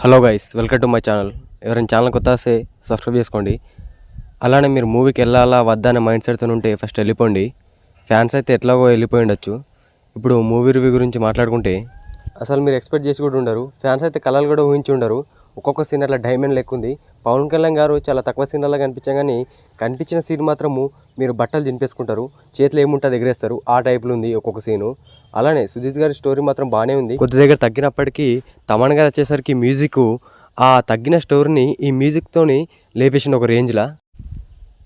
Hello guys, welcome to my channel. ఎవరైనా channel కొత్త వస్తే సబ్స్క్రైబ్ చేసుకోండి. అలానే మీరు మూవీకి వెళ్ళాలా వద్దా అనే మైండ్ సెట్తో ఉంటే ఫస్ట్ వెళ్ళిపోండి. ఫ్యాన్స్ అయితే ఎట్లాగో వెళ్ళిపోయి ఉండొచ్చు. ఇప్పుడు మూవీ రివ్యూ గురించి మాట్లాడుకుంటే అసలు మీరు ఎక్స్పెక్ట్ చేసి కూడా ఉండరు. ఫ్యాన్స్ అయితే కళలు కూడా ఊహించి ఉండరు. ఒక్కొక్క సీన్ అట్లా డైమండ్ లెక్క ఉంది. పవన్ కళ్యాణ్ గారు చాలా తక్కువ సీన్లలో కనిపించాం, కానీ కనిపించిన సీన్ మాత్రము మీరు బట్టలు చింపేసుకుంటారు, చేతిలో ఏముంటుంది ఎగరేస్తారు, ఆ టైప్లో ఉంది ఒక్కొక్క సీను. అలానే సుజీత్ గారి స్టోరీ మాత్రం బాగానే ఉంది. కొద్ది దగ్గర తగ్గినప్పటికీ తమన్ గారు వచ్చేసరికి మ్యూజిక్ ఆ తగ్గిన స్టోరీని ఈ మ్యూజిక్తోని లేపేసిన ఒక రేంజ్లా.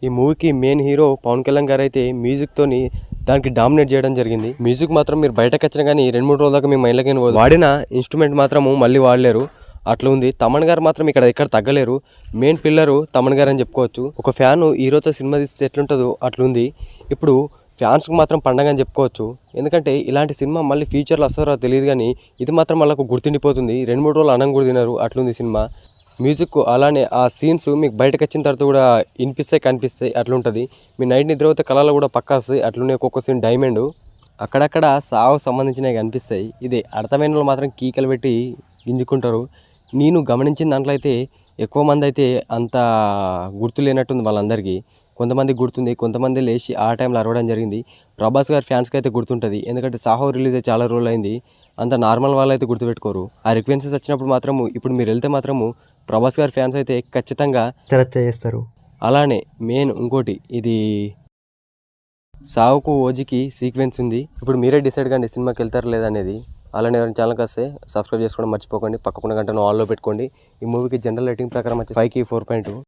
ఈ మూవీకి మెయిన్ హీరో పవన్ కళ్యాణ్ గారు అయితే మ్యూజిక్తోని దానికి డామినేట్ చేయడం జరిగింది. మ్యూజిక్ మాత్రం మీరు బయటకు వచ్చినా కానీ 2-3 రోజుల దాకా మీ మైండ్లోకి వాడిన ఇన్స్ట్రుమెంట్ మాత్రము మళ్ళీ వాడలేరు, అట్లా ఉంది. తమన్ గారు మాత్రం ఇక్కడ ఎక్కడ తగ్గలేరు. మెయిన్ పిల్లరు తమన్ గారు అని చెప్పుకోవచ్చు. ఒక ఫ్యాన్ హీరోతో సినిమా తీస్తే ఎట్లుంటుందో అట్లుంది. ఇప్పుడు ఫ్యాన్స్కి మాత్రం పండగ అని చెప్పుకోవచ్చు. ఎందుకంటే ఇలాంటి సినిమా మళ్ళీ ఫ్యూచర్లో వస్తారో తెలియదు, కానీ ఇది మాత్రం వాళ్ళకు గుర్తుండిపోతుంది. 2-3 రోజులు అన్నం కూడా తినరు, అట్లుంది సినిమా. మ్యూజిక్ అలానే ఆ సీన్స్ మీకు బయటకు వచ్చిన తర్వాత కూడా వినిపిస్తాయి, కనిపిస్తాయి, అట్లుంటుంది. మీ నైట్ నిద్ర అయితే కళలో కూడా పక్కా వస్తాయి, అట్లునే ఒక్కొక్క సీన్ డైమండ్. అక్కడక్కడ సాగుకు సంబంధించినవి కనిపిస్తాయి. ఇది అర్థమైన వాళ్ళు మాత్రం కీకలు పెట్టి గింజుకుంటారు. నేను గమనించిన దాంట్లో అయితే ఎక్కువ మంది అయితే అంత గుర్తు లేనట్టుంది వాళ్ళందరికీ. కొంతమంది గుర్తుంది, కొంతమంది లేచి ఆ టైంలో అరవడం జరిగింది. ప్రభాస్ గారి ఫ్యాన్స్కి అయితే గుర్తుంటుంది, ఎందుకంటే సాహో రిలీజ్ అయ్యి చాలా రోజులు అయింది. అంత నార్మల్ వాళ్ళు అయితే గుర్తుపెట్టుకోరు. ఆ రిక్వెన్సెస్ వచ్చినప్పుడు మాత్రము ఇప్పుడు మీరు వెళ్తే మాత్రము ప్రభాస్ గారి ఫ్యాన్స్ అయితే ఖచ్చితంగా చర్చ చేస్తారు. అలానే మెయిన్ ఇంకోటి, ఇది సావుకు ఓజీకి సీక్వెన్స్ ఉంది. ఇప్పుడు మీరే డిసైడ్ కండి సినిమాకి వెళ్తారు లేదనేది. అలానే ఎవరైనా ఛానల్కి వస్తే సబ్స్క్రైబ్ చేసుకోవడం మర్చిపోకండి. పక్కకున్న గంటను ఆల్లో పెట్టుకోండి. ఈ మూవీకి జనరల్ రేటింగ్ ప్రకారం వచ్చి 5కి 4.2.